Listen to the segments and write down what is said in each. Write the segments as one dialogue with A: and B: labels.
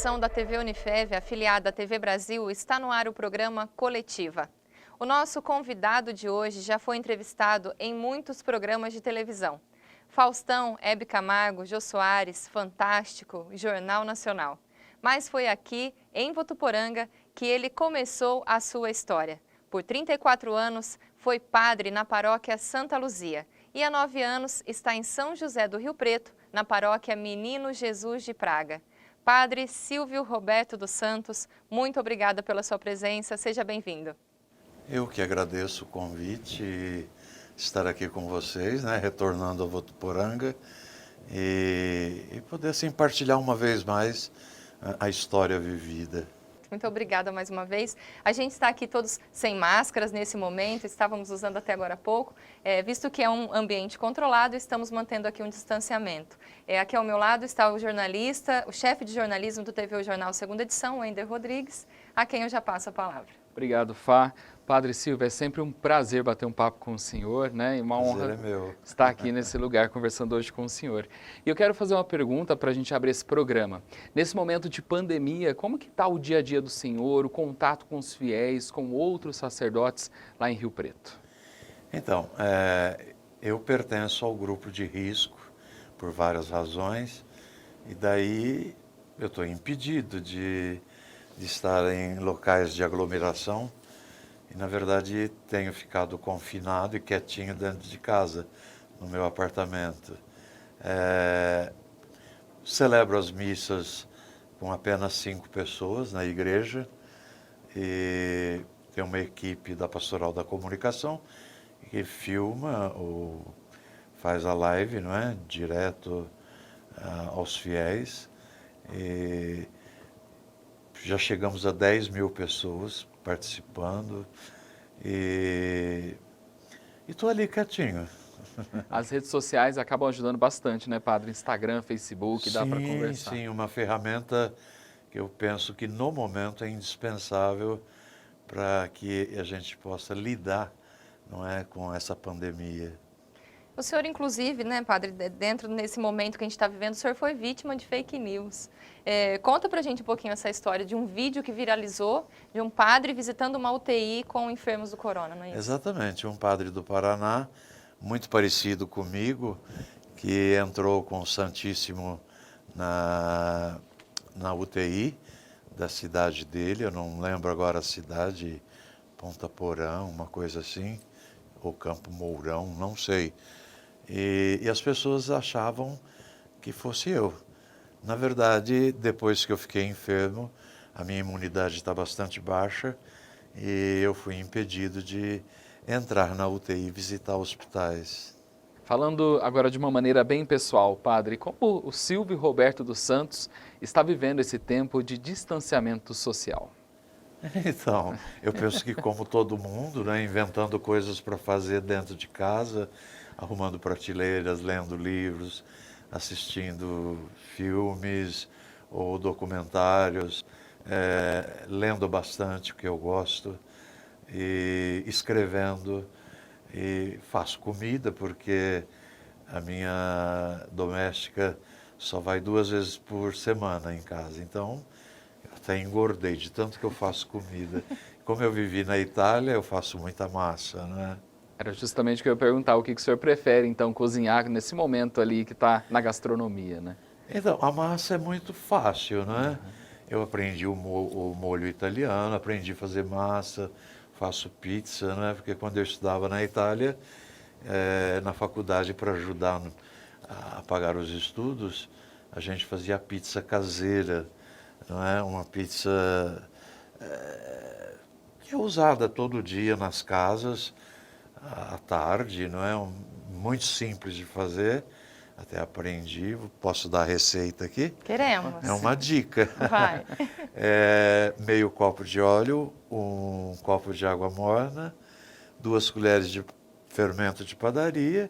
A: produção da TV Unifev, afiliada à TV Brasil, está no ar o programa Coletiva. O nosso convidado de hoje já foi entrevistado em muitos programas de televisão. Faustão, Hebe Camargo, Jô Soares, Fantástico, Jornal Nacional. Mas foi aqui, em Votuporanga, que ele começou a sua história. Por 34 anos, foi padre na paróquia Santa Luzia e há 9 anos está em São José do Rio Preto, na paróquia Menino Jesus de Praga. Padre Silvio Roberto dos Santos, muito obrigada pela sua presença, seja bem-vindo.
B: Eu que agradeço o convite e estar aqui com vocês, retornando a Votuporanga e poder assim partilhar uma vez mais a história vivida.
A: Muito obrigada mais uma vez. A gente está aqui todos sem máscaras nesse momento, estávamos usando até agora há pouco, visto que é um ambiente controlado, estamos mantendo aqui um distanciamento. Aqui ao meu lado está o jornalista, o chefe de jornalismo do TV O Jornal Segunda Edição, Wender Rodrigues, a quem eu já passo a palavra.
C: Obrigado, Fá. Padre Silvio, é sempre um prazer bater um papo com o senhor, E uma honra estar aqui nesse lugar conversando hoje com o senhor. E eu quero fazer uma pergunta para a gente abrir esse programa. Nesse momento de pandemia, como que está o dia a dia do senhor, o contato com os fiéis, com outros sacerdotes lá em Rio Preto?
B: Então, eu pertenço ao grupo de risco por várias razões e daí eu estou impedido de estar em locais de aglomeração. E, na verdade, tenho ficado confinado e quietinho dentro de casa, no meu apartamento. Celebro as missas com apenas 5 pessoas na igreja e tem uma equipe da Pastoral da Comunicação que filma ou faz a live, direto aos fiéis. E já chegamos a 10 mil pessoas participando e estou ali quietinho.
C: As redes sociais acabam ajudando bastante, Padre? Instagram, Facebook, dá para conversar.
B: Sim, uma ferramenta que eu penso que no momento é indispensável para que a gente possa lidar, com essa pandemia.
A: O senhor, inclusive, padre, dentro desse momento que a gente está vivendo, o senhor foi vítima de fake news. Conta pra gente um pouquinho essa história de um vídeo que viralizou de um padre visitando uma UTI com enfermos do corona, não é isso?
B: Exatamente, um padre do Paraná, muito parecido comigo, que entrou com o Santíssimo na UTI da cidade dele, eu não lembro agora a cidade, Ponta Porã, uma coisa assim, ou Campo Mourão, não sei. E as pessoas achavam que fosse eu. Na verdade, depois que eu fiquei enfermo, a minha imunidade está bastante baixa e eu fui impedido de entrar na UTI e visitar hospitais.
C: Falando agora de uma maneira bem pessoal, Padre, como o Silvio Roberto dos Santos está vivendo esse tempo de distanciamento social?
B: Então, eu penso que como todo mundo, inventando coisas para fazer dentro de casa, arrumando prateleiras, lendo livros, assistindo filmes ou documentários, lendo bastante, o que eu gosto, e escrevendo, e faço comida, porque a minha doméstica só vai 2 vezes por semana em casa, então eu até engordei de tanto que eu faço comida. Como eu vivi na Itália, eu faço muita massa,
C: Era justamente o que eu ia perguntar, o que o senhor prefere, então, cozinhar nesse momento ali que está na gastronomia,
B: Então, a massa é muito fácil, Eu aprendi o molho italiano, aprendi a fazer massa, faço pizza, Porque quando eu estudava na Itália, na faculdade, para ajudar a pagar os estudos, a gente fazia pizza caseira, Uma pizza que é usada todo dia nas casas, à tarde, muito simples de fazer, até aprendi, posso dar a receita aqui?
A: Queremos.
B: É uma dica.
A: Vai.
B: Meio copo de óleo, 1 copo de água morna, 2 colheres de fermento de padaria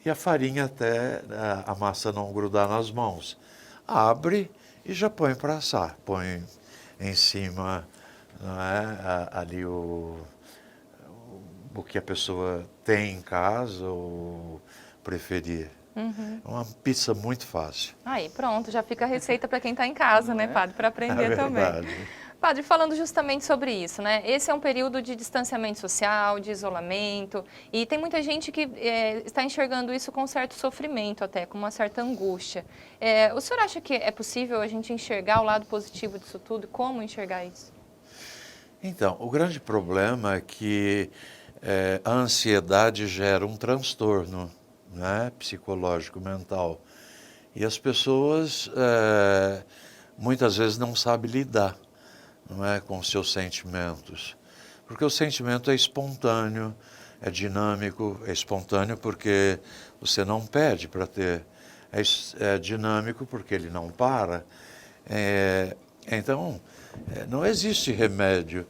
B: e a farinha até a massa não grudar nas mãos. Abre e já põe para assar. Põe em cima ali o que a pessoa tem em casa ou preferir. Uma pizza muito fácil.
A: Aí, pronto, já fica a receita para quem está em casa, né, padre, para aprender também. Padre, falando justamente sobre isso, né? Esse é um período de distanciamento social, de isolamento, e tem muita gente que está enxergando isso com certo sofrimento até, com uma certa angústia. O senhor acha que é possível a gente enxergar o lado positivo disso tudo? Como enxergar isso?
B: Então, o grande problema é que a ansiedade gera um transtorno, né, psicológico, mental, e as pessoas muitas vezes não sabem lidar, não é, com os seus sentimentos, porque o sentimento é espontâneo, é dinâmico, é espontâneo porque você não pede para ter, é dinâmico porque ele não para, então não existe remédio.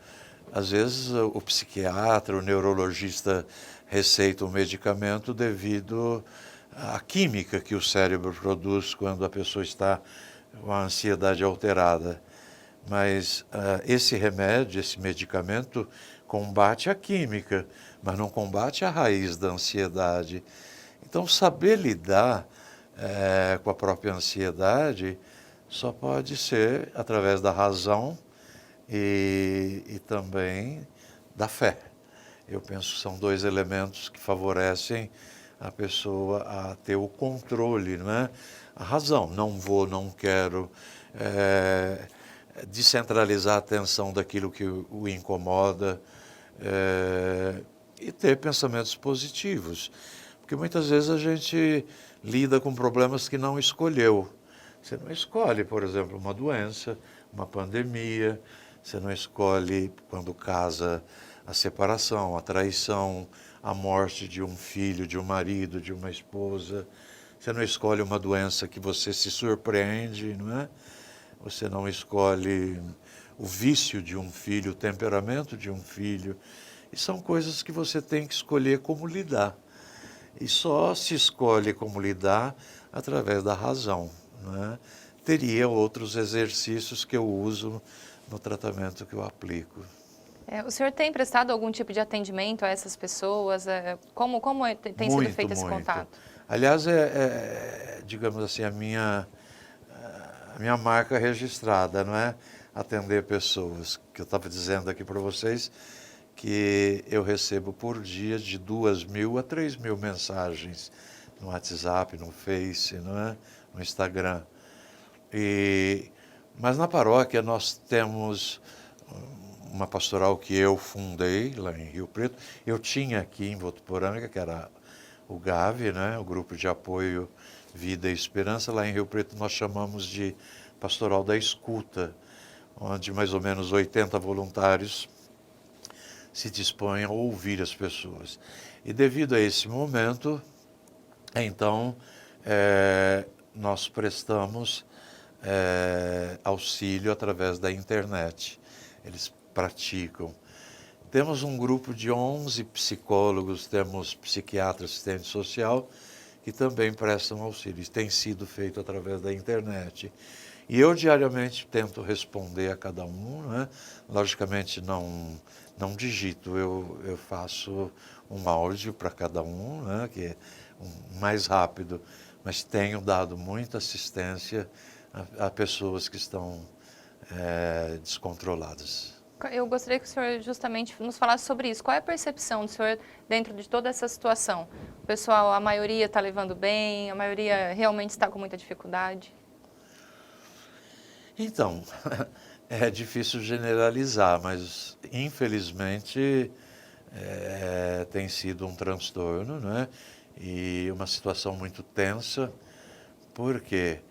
B: Às vezes o psiquiatra, o neurologista receita um medicamento devido à química que o cérebro produz quando a pessoa está com a ansiedade alterada. Mas esse remédio, esse medicamento, combate a química, mas não combate a raiz da ansiedade. Então, saber lidar com a própria ansiedade só pode ser através da razão e também da fé. Eu penso que são dois elementos que favorecem a pessoa a ter o controle, né? A razão, não vou, não quero, descentralizar a atenção daquilo que o incomoda e ter pensamentos positivos. Porque muitas vezes a gente lida com problemas que não escolheu. Você não escolhe, por exemplo, uma doença, uma pandemia, você não escolhe, quando casa, a separação, a traição, a morte de um filho, de um marido, de uma esposa. Você não escolhe uma doença que você se surpreende, não é? Você não escolhe o vício de um filho, o temperamento de um filho. E são coisas que você tem que escolher como lidar. E só se escolhe como lidar através da razão, não é? Teria outros exercícios que eu uso no tratamento que eu aplico.
A: O senhor tem prestado algum tipo de atendimento a essas pessoas? Como tem sido feito esse contato?
B: Aliás, digamos assim, a minha marca registrada, não é? Atender pessoas. Que eu estava dizendo aqui para vocês que eu recebo por dia de 2.000 a 3.000 mensagens no WhatsApp, no Face, não é? No Instagram. Mas na paróquia nós temos uma pastoral que eu fundei lá em Rio Preto. Eu tinha aqui em Votuporanga, que era o GAV, né? O Grupo de Apoio Vida e Esperança. Lá em Rio Preto nós chamamos de Pastoral da Escuta, onde mais ou menos 80 voluntários se dispõem a ouvir as pessoas. E devido a esse momento, então, nós prestamos auxílio através da internet. Eles praticam. Temos um grupo de 11 psicólogos, temos psiquiatra, assistente social, que também prestam auxílio. Isso tem sido feito através da internet. E eu diariamente tento responder a cada um, né? Logicamente não digito, eu faço um áudio para cada um, né? Que é mais rápido, mas tenho dado muita assistência a pessoas que estão descontroladas.
A: Eu gostaria que o senhor justamente nos falasse sobre isso. Qual é a percepção do senhor dentro de toda essa situação? O pessoal, a maioria está levando bem, a maioria realmente está com muita dificuldade?
B: Então, é difícil generalizar, mas infelizmente tem sido um transtorno, né? E uma situação muito tensa, porque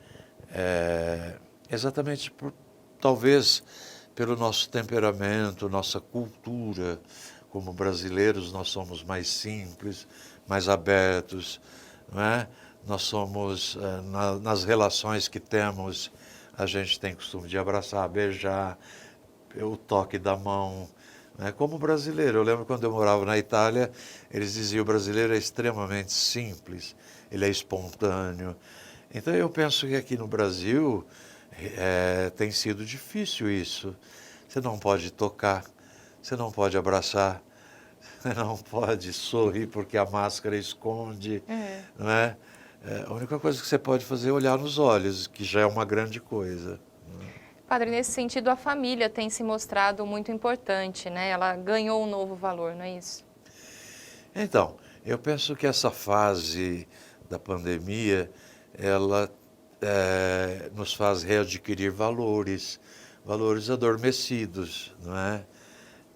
B: exatamente talvez pelo nosso temperamento, nossa cultura, como brasileiros nós somos mais simples, mais abertos, não é? Nós somos, nas relações que temos, a gente tem costume de abraçar, beijar, o toque da mão, né? Como brasileiro. Eu lembro quando eu morava na Itália, eles diziam que o brasileiro é extremamente simples, ele é espontâneo. Então eu penso que aqui no Brasil tem sido difícil isso. Você não pode tocar, você não pode abraçar, você não pode sorrir porque a máscara esconde, não é? a única coisa que você pode fazer é olhar nos olhos, que já é uma grande coisa.
A: Padre, nesse sentido, a família tem se mostrado muito importante, né? Ela ganhou um novo valor, não é isso?
B: Então, eu penso que essa fase da pandemia, ela nos faz readquirir valores adormecidos, não é?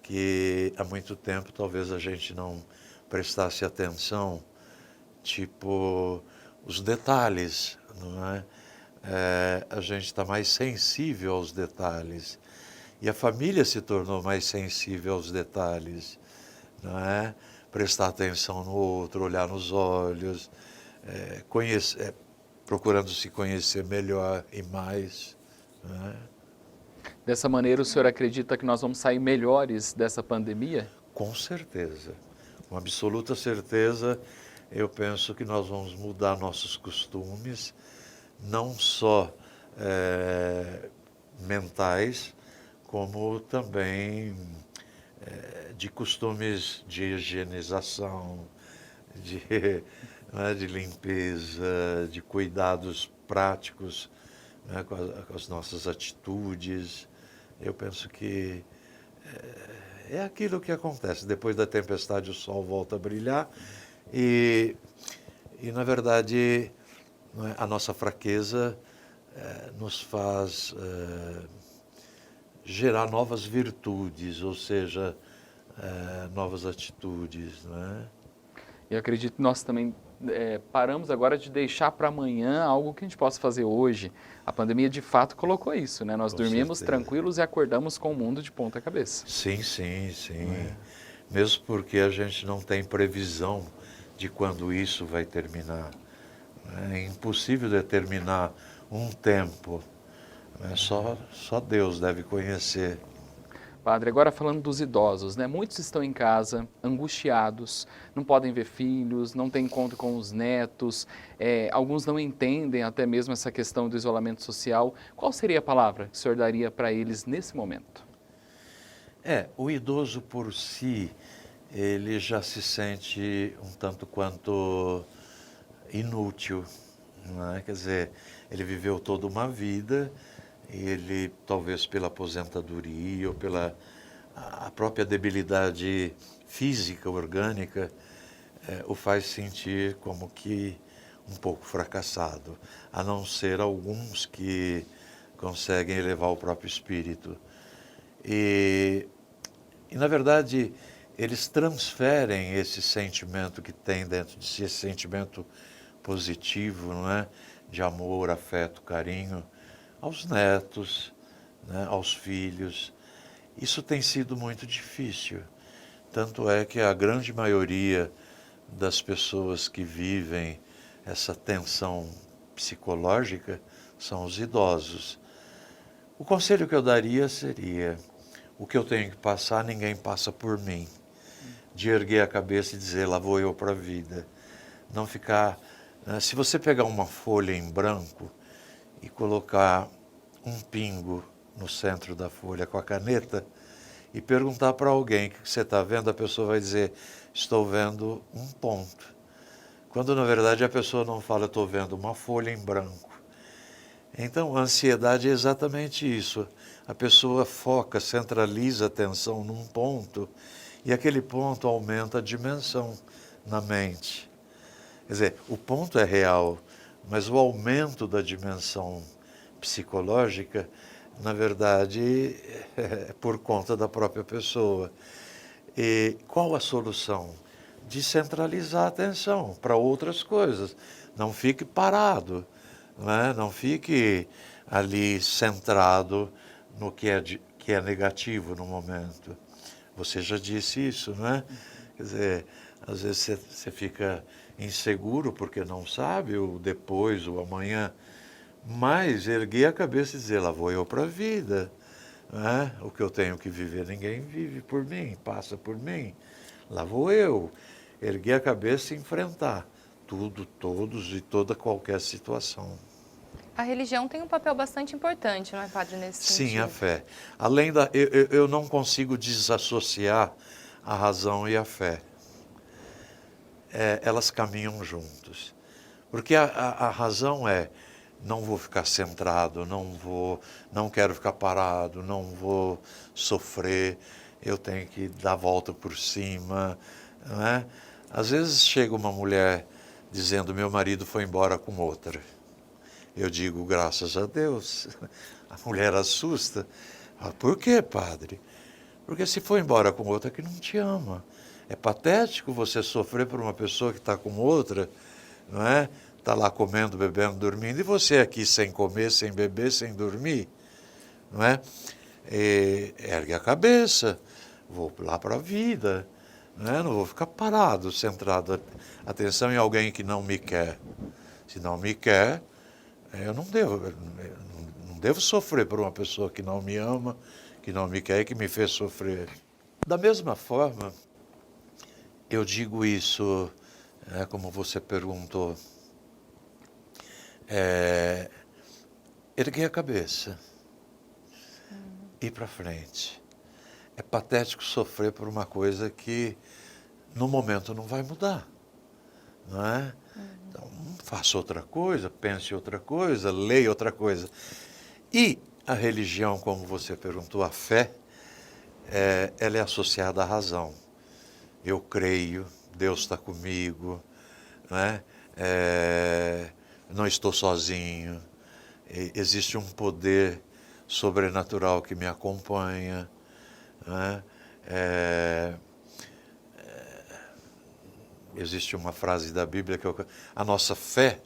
B: Que há muito tempo talvez a gente não prestasse atenção, tipo os detalhes, não é? A gente está mais sensível aos detalhes e a família se tornou mais sensível aos detalhes, não é? Prestar atenção no outro, olhar nos olhos, procurando se conhecer melhor e mais, não é?
C: Dessa maneira, o senhor acredita que nós vamos sair melhores dessa pandemia?
B: Com certeza, com absoluta certeza. Eu penso que nós vamos mudar nossos costumes, não só mentais, como também de costumes de higienização, de limpeza, de cuidados práticos, né, com as nossas atitudes. Eu penso que é aquilo que acontece. Depois da tempestade o sol volta a brilhar e na verdade, a nossa fraqueza nos faz gerar novas virtudes, ou seja, novas atitudes, né?
C: Eu acredito que nós também paramos agora de deixar para amanhã algo que a gente possa fazer hoje. A pandemia de fato colocou isso, né? Nós dormimos tranquilos e acordamos com o mundo de ponta cabeça.
B: Sim, sim, sim. Mesmo porque a gente não tem previsão de quando isso vai terminar. É impossível determinar um tempo. Só Deus deve conhecer.
C: Padre, agora falando dos idosos, né? Muitos estão em casa, angustiados, não podem ver filhos, não têm encontro com os netos, alguns não entendem até mesmo essa questão do isolamento social. Qual seria a palavra que o senhor daria para eles nesse momento?
B: O idoso por si, ele já se sente um tanto quanto inútil, não é? Quer dizer, ele viveu toda uma vida, ele talvez pela aposentadoria ou pela a própria debilidade física, orgânica, o faz sentir como que um pouco fracassado, a não ser alguns que conseguem elevar o próprio espírito. E na verdade, eles transferem esse sentimento que tem dentro de si, esse sentimento positivo, não é? De amor, afeto, carinho, aos netos, né? Aos filhos. Isso tem sido muito difícil. Tanto é que a grande maioria das pessoas que vivem essa tensão psicológica são os idosos. O conselho que eu daria seria: o que eu tenho que passar, ninguém passa por mim. De erguer a cabeça e dizer, lá vou eu para a vida. Não ficar... Se você pegar uma folha em branco e colocar um pingo no centro da folha com a caneta e perguntar para alguém o que você está vendo, a pessoa vai dizer, estou vendo um ponto. Quando na verdade a pessoa não fala, estou vendo uma folha em branco. Então a ansiedade é exatamente isso. A pessoa foca, centraliza a atenção num ponto e aquele ponto aumenta a dimensão na mente. Quer dizer, o ponto é real, mas o aumento da dimensão psicológica, na verdade, é por conta da própria pessoa. E qual a solução? Descentralizar a atenção para outras coisas. Não fique parado, né? Não fique ali centrado no que é negativo no momento. Você já disse isso, não é? Quer dizer, às vezes você fica inseguro porque não sabe o depois, o amanhã, mas erguer a cabeça e dizer, lá vou eu para a vida, não é? O que eu tenho que viver, ninguém vive por mim, passa por mim, lá vou eu. Erguer a cabeça e enfrentar tudo, todos e toda qualquer situação.
A: A religião tem um papel bastante importante, não é, padre, nesse sentido?
B: Sim, a fé. Além da... Eu não consigo desassociar a razão e a fé. Elas caminham juntos. Porque a razão é, não vou ficar centrado, não quero ficar parado, não vou sofrer, eu tenho que dar a volta por cima, não é? Às vezes chega uma mulher dizendo, meu marido foi embora com outra. Eu digo, graças a Deus. A mulher assusta. Fala, por quê, padre? Porque se foi embora com outra que não te ama. É patético você sofrer por uma pessoa que está com outra, não é? Está lá comendo, bebendo, dormindo, e você aqui sem comer, sem beber, sem dormir, não é? Ergue a cabeça, vou lá para a vida, não é? Não vou ficar parado, centrado, atenção em alguém que não me quer. Se não me quer, eu não devo sofrer por uma pessoa que não me ama, que não me quer e que me fez sofrer. Da mesma forma, eu digo isso, como você perguntou, erguer a cabeça, ir para frente. É patético sofrer por uma coisa que no momento não vai mudar, não é? Então, faça outra coisa, pense outra coisa, leia outra coisa. E a religião, como você perguntou, a fé, ela é associada à razão. Eu creio, Deus está comigo, não é? Não estou sozinho, existe um poder sobrenatural que me acompanha, não é? Existe uma frase da Bíblia que a nossa fé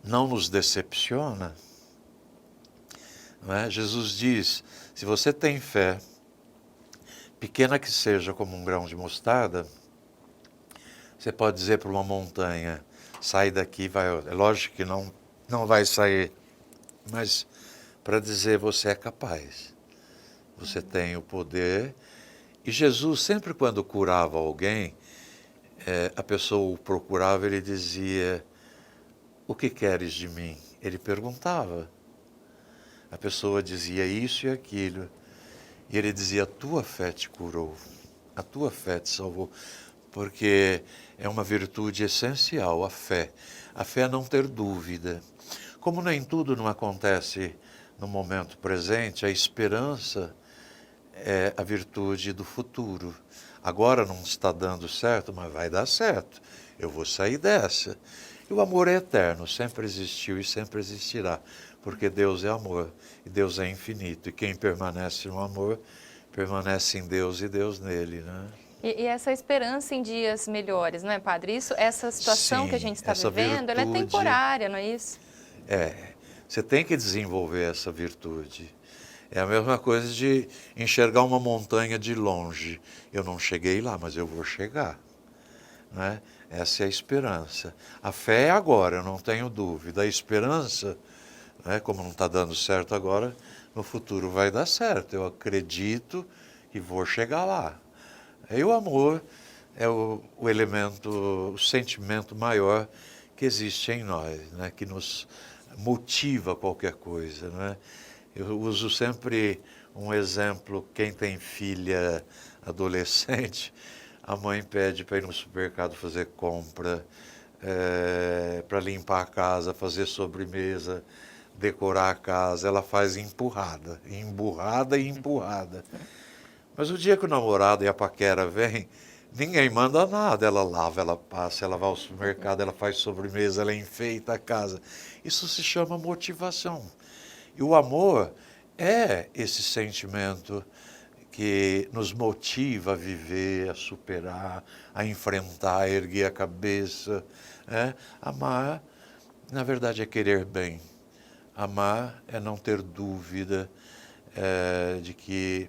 B: não nos decepciona, não é? Jesus diz, se você tem fé, pequena que seja como um grão de mostarda, você pode dizer para uma montanha, sai daqui, vai. É lógico que não vai sair, mas para dizer você é capaz, você tem o poder. E Jesus, sempre quando curava alguém, a pessoa o procurava, ele dizia, o que queres de mim? Ele perguntava. A pessoa dizia isso e aquilo. E ele dizia, a tua fé te curou, a tua fé te salvou. Porque é uma virtude essencial, a fé. A fé é não ter dúvida. Como nem tudo não acontece no momento presente, a esperança é a virtude do futuro. Agora não está dando certo, mas vai dar certo. Eu vou sair dessa. E o amor é eterno, sempre existiu e sempre existirá. Porque Deus é amor e Deus é infinito. E quem permanece no amor, permanece em Deus e Deus nele, né?
A: E essa esperança em dias melhores, não é, padre? Essa situação que a gente está vivendo, ela é temporária, não é isso?
B: Você tem que desenvolver essa virtude. É a mesma coisa de enxergar uma montanha de longe. Eu não cheguei lá, mas eu vou chegar, né? Essa é a esperança. A fé é agora, eu não tenho dúvida. A esperança, né, como não está dando certo agora, no futuro vai dar certo. Eu acredito que vou chegar lá. E o amor é o elemento, o sentimento maior que existe em nós, né? Que nos motiva qualquer coisa, né? Eu uso sempre um exemplo, quem tem filha adolescente, a mãe pede para ir no supermercado fazer compra, para limpar a casa, fazer sobremesa, decorar a casa, ela faz empurrada, emburrada e empurrada. Mas o dia que o namorado e a paquera vêm, ninguém manda nada. Ela lava, ela passa, ela vai ao supermercado, ela faz sobremesa, ela enfeita a casa. Isso se chama motivação. E o amor é esse sentimento que nos motiva a viver, a superar, a enfrentar, a erguer a cabeça. Amar, na verdade, é querer bem. Amar é não ter dúvida de que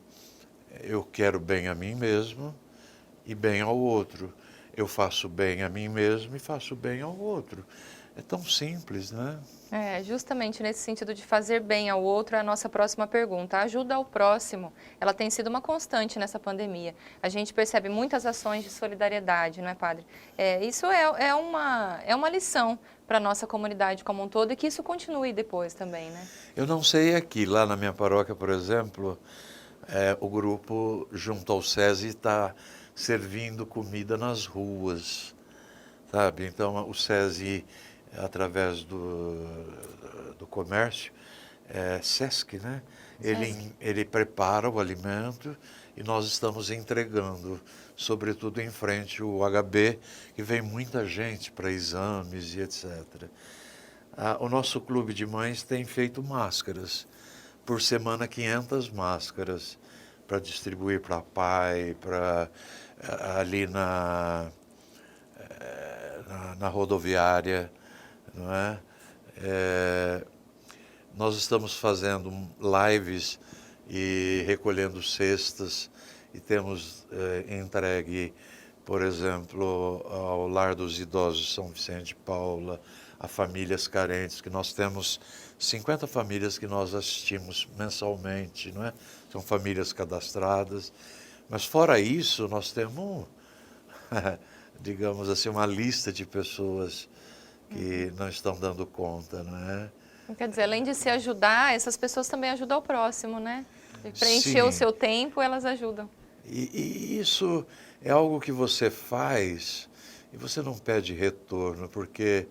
B: eu quero bem a mim mesmo e bem ao outro. Eu faço bem a mim mesmo e faço bem ao outro. É tão simples, né?
A: Justamente nesse sentido de fazer bem ao outro, é a nossa próxima pergunta. A ajuda ao próximo, ela tem sido uma constante nessa pandemia. A gente percebe muitas ações de solidariedade, não é, padre? Isso é uma lição para a nossa comunidade como um todo e que isso continue depois também, né?
B: Eu não sei aqui, lá na minha paróquia, por exemplo, o grupo junto ao SESI está servindo comida nas ruas. sabe? Então, o SESI, através do comércio, SESC, né? Ele prepara o alimento e nós estamos entregando, sobretudo em frente ao HB, que vem muita gente para exames e etc. O nosso clube de mães tem feito máscaras. Por semana, 500 máscaras para distribuir para pai, ali na rodoviária, não é? Nós estamos fazendo lives e recolhendo cestas e temos entregue, por exemplo, ao Lar dos Idosos São Vicente de Paula, a famílias carentes, que nós temos 50 famílias que nós assistimos mensalmente, não é? São famílias cadastradas, mas fora isso nós temos, digamos assim, uma lista de pessoas que não estão dando conta, não é?
A: Quer dizer, além de se ajudar, essas pessoas também ajudam o próximo, né? De preencher o seu tempo, elas ajudam.
B: E isso é algo que você faz e você não pede retorno, porque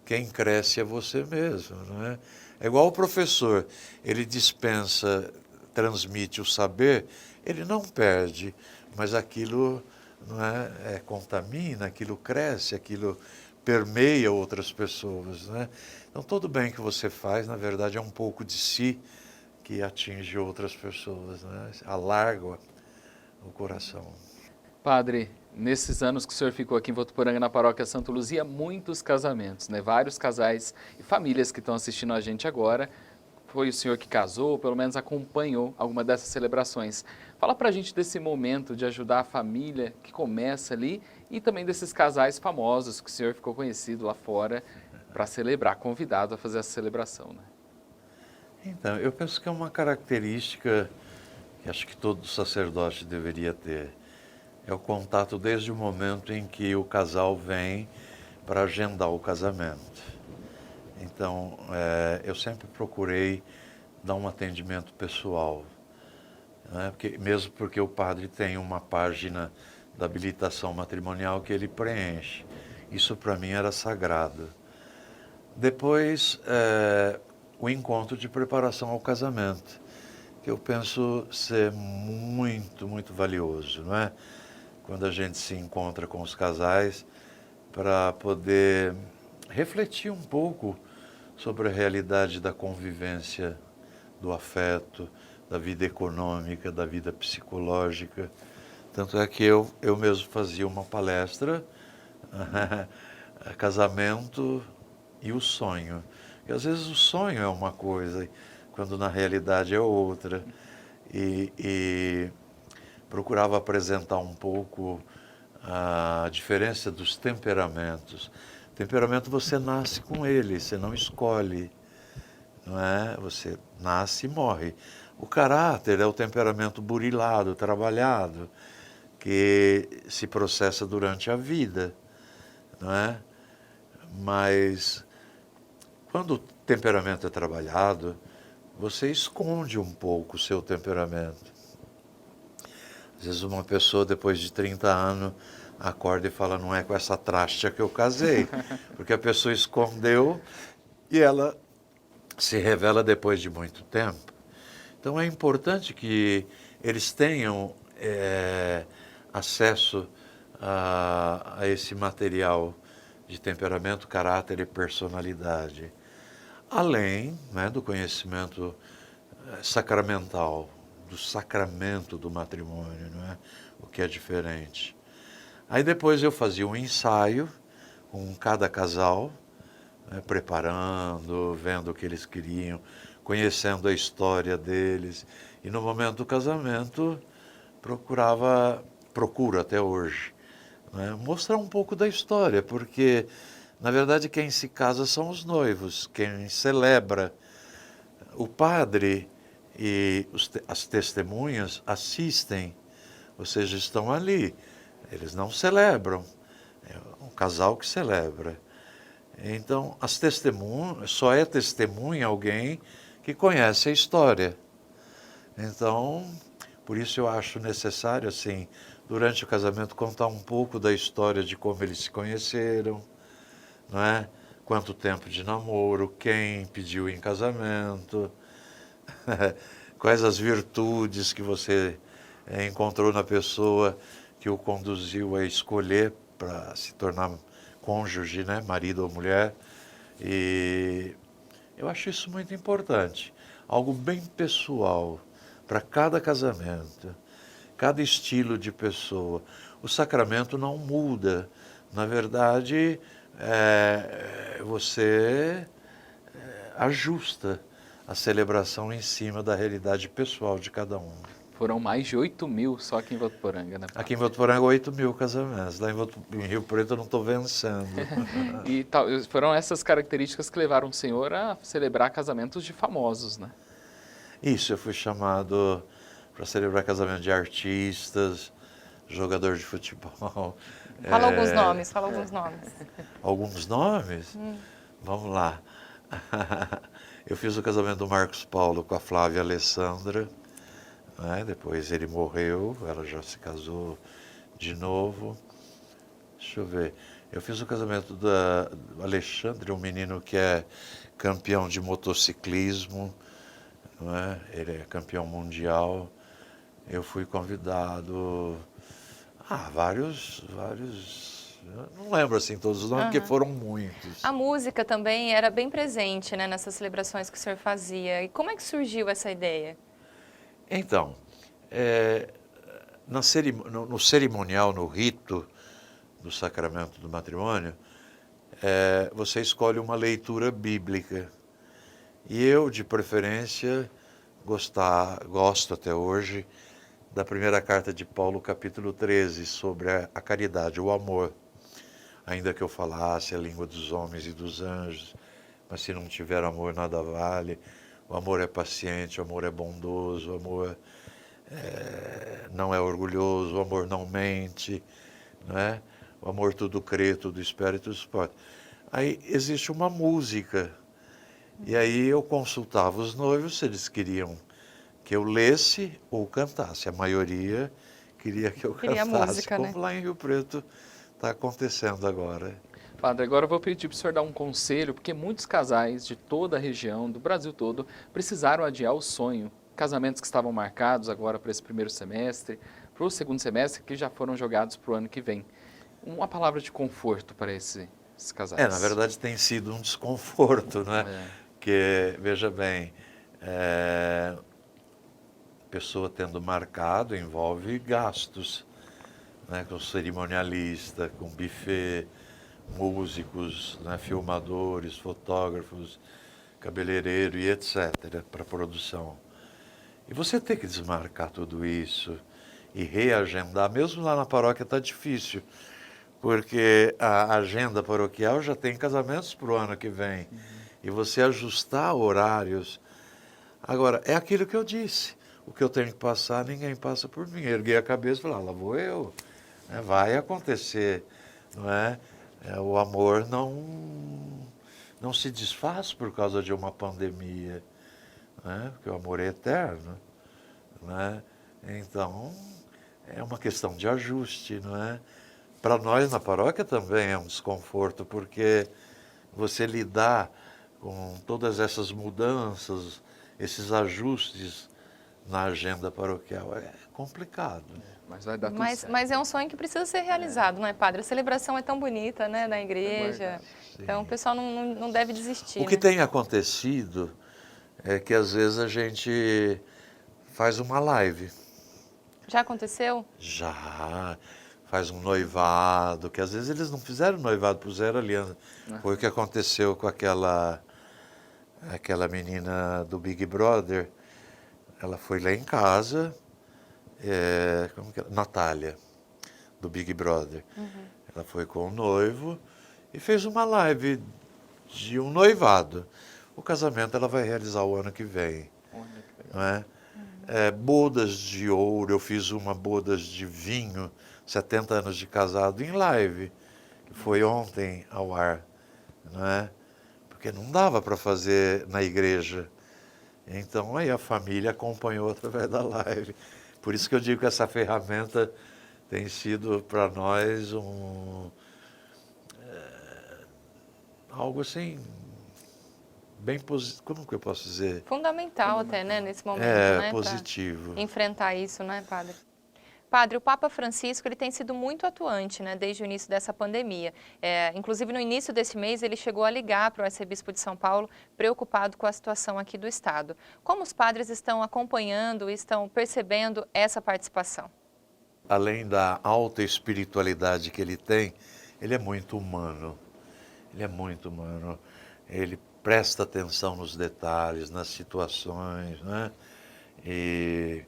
B: quem cresce é você mesmo, não é? É igual o professor, ele dispensa, transmite o saber, ele não perde, mas aquilo não é, contamina, aquilo cresce, aquilo permeia outras pessoas, né? Então, todo bem que você faz, na verdade, é um pouco de si que atinge outras pessoas, né? Alarga o coração.
C: Padre, nesses anos que o senhor ficou aqui em Votuporanga, na paróquia Santa Luzia, muitos casamentos, né? Vários casais e famílias que estão assistindo a gente agora. Foi o senhor que casou, pelo menos acompanhou alguma dessas celebrações. Fala pra gente desse momento de ajudar a família que começa ali e também desses casais famosos que o senhor ficou conhecido lá fora para celebrar, convidado a fazer essa celebração, né?
B: Então, eu penso que é uma característica que acho que todo sacerdote deveria ter. É o contato desde o momento em que o casal vem para agendar o casamento. Então, eu sempre procurei dar um atendimento pessoal, né? Mesmo porque o padre tem uma página da habilitação matrimonial que ele preenche. Isso para mim era sagrado. Depois, o encontro de preparação ao casamento, que eu penso ser muito, muito valioso, não é? Quando a gente se encontra com os casais para poder refletir um pouco sobre a realidade da convivência, do afeto, da vida econômica, da vida psicológica. Tanto é que eu mesmo fazia uma palestra, casamento e o sonho. E às vezes o sonho é uma coisa, quando na realidade é outra. E procurava apresentar um pouco a diferença dos temperamentos. Temperamento você nasce com ele, você não escolhe, não é? Você nasce e morre. O caráter é o temperamento burilado, trabalhado, que se processa durante a vida, não é? Mas quando o temperamento é trabalhado, você esconde um pouco o seu temperamento. Às vezes uma pessoa, depois de 30 anos, acorda e fala, não é com essa trástia que eu casei, porque a pessoa escondeu e ela se revela depois de muito tempo. Então é importante que eles tenham acesso a esse material de temperamento, caráter e personalidade, além, né, do conhecimento sacramental, do sacramento do matrimônio, não é? O que é diferente. Aí depois eu fazia um ensaio com cada casal, né, preparando, vendo o que eles queriam, conhecendo a história deles. E no momento do casamento, procuro até hoje, né, mostrar um pouco da história, porque, na verdade, quem se casa são os noivos, quem celebra. O padre e as testemunhas assistem, ou seja, estão ali. Eles não celebram, é um casal que celebra. Então, só é testemunha alguém que conhece a história. Então, por isso eu acho necessário, assim, durante o casamento, contar um pouco da história de como eles se conheceram, não é? Quanto tempo de namoro, quem pediu em casamento, quais as virtudes que você encontrou na pessoa que o conduziu a escolher para se tornar cônjuge, né? Marido ou mulher. E eu acho isso muito importante, algo bem pessoal para cada casamento, cada estilo de pessoa. O sacramento não muda, na verdade, você ajusta a celebração em cima da realidade pessoal de cada um.
C: Foram mais de 8.000 só aqui em Votuporanga, né?
B: Aqui em Votuporanga, 8.000 casamentos. Lá em Rio Preto eu não estou vencendo.
C: E foram essas características que levaram o senhor a celebrar casamentos de famosos, né?
B: Isso, eu fui chamado para celebrar casamento de artistas, jogador de futebol.
A: Fala alguns nomes, fala alguns nomes.
B: Alguns nomes? Vamos lá. Eu fiz o casamento do Marcos Paulo com a Flávia Alessandra. Né? Depois ele morreu, ela já se casou de novo. Deixa eu ver. Eu fiz o casamento do Alexandre, um menino que é campeão de motociclismo. Não é? Ele é campeão mundial. Eu fui convidado a vários, não lembro assim todos os nomes, porque foram muitos.
A: A música também era bem presente, né, nessas celebrações que o senhor fazia. E como é que surgiu essa ideia?
B: Então, no cerimonial, no rito do sacramento do matrimônio, você escolhe uma leitura bíblica. E eu, de preferência, gosto até hoje da primeira carta de Paulo, capítulo 13, sobre a caridade, o amor. Ainda que eu falasse a língua dos homens e dos anjos, mas se não tiver amor, nada vale. O amor é paciente, o amor é bondoso, o amor não é orgulhoso, o amor não mente, não é? O amor tudo crê, tudo espera e tudo suporta. Aí existe uma música. E aí eu consultava os noivos se eles queriam que eu lesse ou cantasse. A maioria queria que eu cantasse,
A: música,
B: como
A: né?
B: lá em Rio Preto está acontecendo agora.
C: Padre, agora eu vou pedir para o senhor dar um conselho, porque muitos casais de toda a região, do Brasil todo, precisaram adiar o sonho. Casamentos que estavam marcados agora para esse primeiro semestre, para o segundo semestre, que já foram jogados para o ano que vem. Uma palavra de conforto para esses casais.
B: Na verdade tem sido um desconforto, né? Porque, veja bem, pessoa tendo marcado envolve gastos, né? Com cerimonialista, com buffet, músicos, né? Filmadores, fotógrafos, cabeleireiro e etc. para produção. E você tem que desmarcar tudo isso e reagendar, mesmo lá na paróquia está difícil, porque a agenda paroquial já tem casamentos para o ano que vem. E você ajustar horários. Agora, é aquilo que eu disse. O que eu tenho que passar, ninguém passa por mim. Erguei a cabeça e falei, lá vou eu. Vai acontecer. Não é? O amor não se desfaz por causa de uma pandemia. Né? Porque o amor é eterno. Né? Então, é uma questão de ajuste. Não é? Para nós na paróquia também é um desconforto, porque você lidar com todas essas mudanças, esses ajustes na agenda paroquial é complicado.
C: Mas vai dar tudo certo.
A: Mas é um sonho que precisa ser realizado, não é, padre? A celebração é tão bonita, né, na igreja. Então o pessoal não deve desistir.
B: O que tem acontecido é que às vezes a gente faz uma live.
A: Já aconteceu?
B: Já. Faz um noivado, que às vezes eles não fizeram noivado, puseram aliança. Foi o que aconteceu com aquela menina do Big Brother. Ela foi lá em casa, Natália, do Big Brother. Ela foi com o noivo e fez uma live de um noivado. O casamento ela vai realizar o ano que vem. Não é? Bodas de ouro, eu fiz uma bodas de vinho, 70 anos de casado em live, que foi ontem ao ar, não é? Porque não dava para fazer na igreja. Então aí a família acompanhou através da live. Por isso que eu digo que essa ferramenta tem sido para nós algo assim, bem positivo, como que eu posso dizer?
A: Fundamental até, né, nesse momento, né?
B: Positivo.
A: Pra enfrentar isso, né, Padre? Padre, o Papa Francisco ele tem sido muito atuante, né, desde o início dessa pandemia. Inclusive, no início desse mês, ele chegou a ligar para o arcebispo de São Paulo, preocupado com a situação aqui do Estado. Como os padres estão acompanhando, estão percebendo essa participação?
B: Além da alta espiritualidade que ele tem, ele é muito humano. Ele é muito humano. Ele presta atenção nos detalhes, nas situações, né? E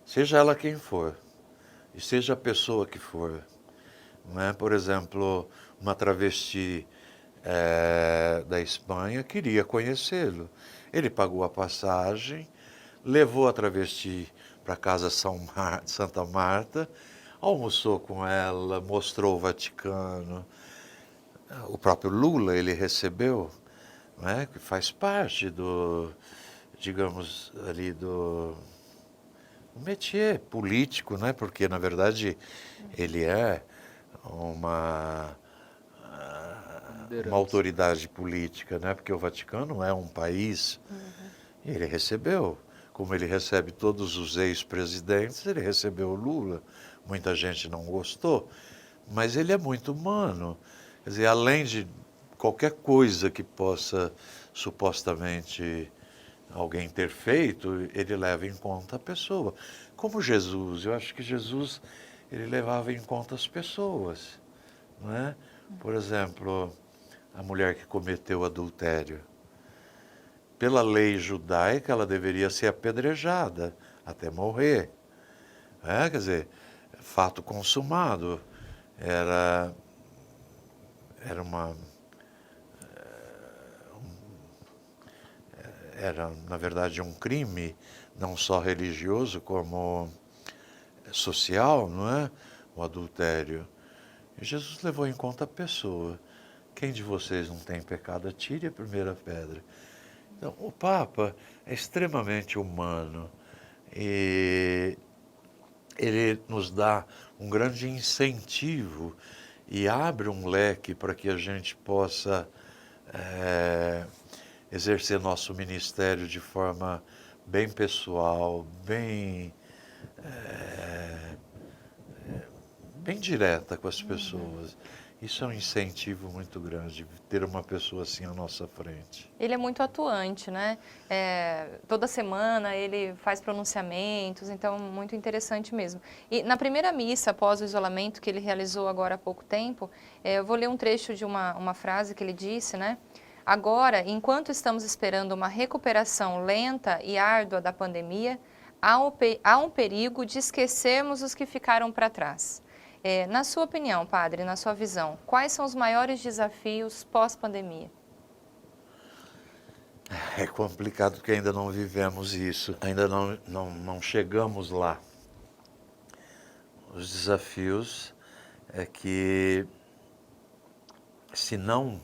B: seja ela quem for. E seja a pessoa que for, né? Por exemplo, uma travesti da Espanha queria conhecê-lo. Ele pagou a passagem, levou a travesti para a Casa Santa Marta, almoçou com ela, mostrou o Vaticano. O próprio Lula ele recebeu, né? Que faz parte do, digamos, ali do métier político, né? Porque, na verdade, ele é uma autoridade política, né? Porque o Vaticano é um país, e ele recebeu, como ele recebe todos os ex-presidentes, ele recebeu o Lula. Muita gente não gostou, mas ele é muito humano. Quer dizer, além de qualquer coisa que possa supostamente alguém ter feito, ele leva em conta a pessoa. Como Jesus, eu acho que Jesus ele levava em conta as pessoas, não é? Por exemplo, a mulher que cometeu adultério. Pela lei judaica, ela deveria ser apedrejada até morrer. Quer dizer, fato consumado. Era na verdade, um crime, não só religioso, como social, não é? O adultério. E Jesus levou em conta a pessoa. Quem de vocês não tem pecado, atire a primeira pedra. Então, o Papa é extremamente humano e ele nos dá um grande incentivo e abre um leque para que a gente possa exercer nosso ministério de forma bem pessoal, bem direta com as pessoas. Isso é um incentivo muito grande, ter uma pessoa assim à nossa frente.
A: Ele é muito atuante, né? Toda semana ele faz pronunciamentos, então muito interessante mesmo. E na primeira missa, após o isolamento que ele realizou agora há pouco tempo, eu vou ler um trecho de uma frase que ele disse, né? Agora, enquanto estamos esperando uma recuperação lenta e árdua da pandemia, há um perigo de esquecermos os que ficaram para trás. Na sua opinião, padre, na sua visão, quais são os maiores desafios pós-pandemia?
B: É complicado porque ainda não vivemos isso, ainda não chegamos lá. Os desafios é que, se não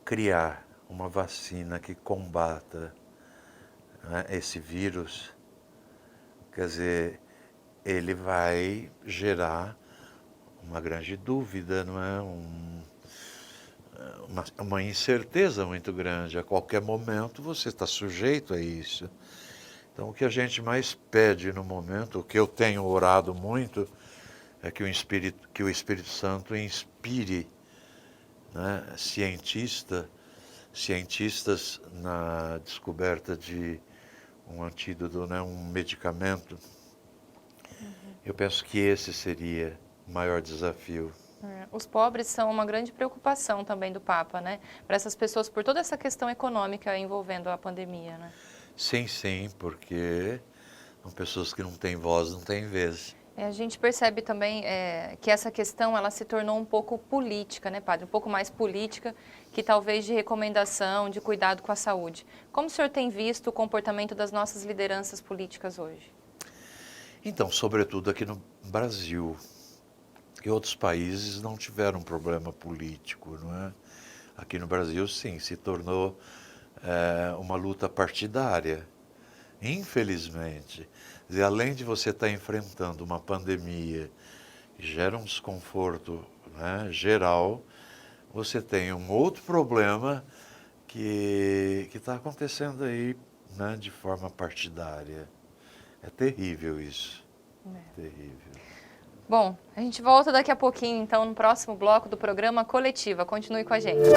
B: criar uma vacina que combata, né, esse vírus, quer dizer, ele vai gerar uma grande dúvida, não é? Uma incerteza muito grande. A qualquer momento você está sujeito a isso. Então, o que a gente mais pede no momento, o que eu tenho orado muito, é que o Espírito Santo inspire, né, cientistas na descoberta de um antídoto, né, um medicamento. Eu penso que esse seria o maior desafio.
A: Os pobres são uma grande preocupação também do Papa, né? Para essas pessoas, por toda essa questão econômica envolvendo a pandemia, né?
B: Sim, porque são pessoas que não têm voz, não têm vez.
A: A gente percebe também que essa questão ela se tornou um pouco política, né, padre? Um pouco mais política que talvez de recomendação, de cuidado com a saúde. Como o senhor tem visto o comportamento das nossas lideranças políticas hoje?
B: Então, sobretudo aqui no Brasil, que outros países não tiveram problema político, não é? Aqui no Brasil, sim, se tornou uma luta partidária, infelizmente. Quer dizer, além de você estar enfrentando uma pandemia e gera um desconforto, né, geral, você tem um outro problema que está acontecendo aí, né, de forma partidária. É terrível isso. Terrível.
A: Bom, a gente volta daqui a pouquinho, então, no próximo bloco do programa Coletiva. Continue com a gente.